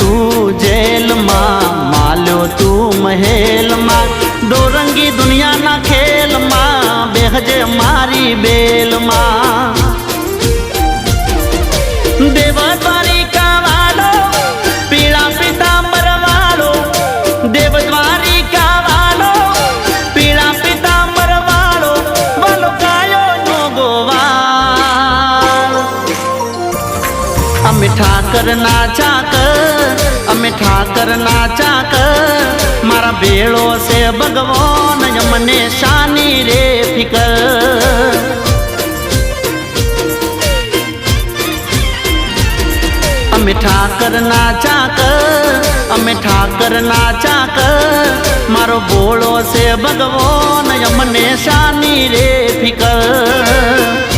तू जेल मां माल्यो तू महल मां डोरंगी दुनिया ना खेल मां बेहजे मारी बेल मां देवद्वारिका वालो पीड़ा पीतांबर वालो देवद्वारिका वालो पीड़ा पीतांबर वालो बोलो कायो नो गोवाल अमे ठाकर नाचा कर अमे ठाकर नाचा कर मारा बेड़ो से भगवान यमने शानी रे फिकर अमे ठाकर नाचा कर अमे ठाकर नाचा कर मारो बोलो से भगवान यमने शानी रे फिकर।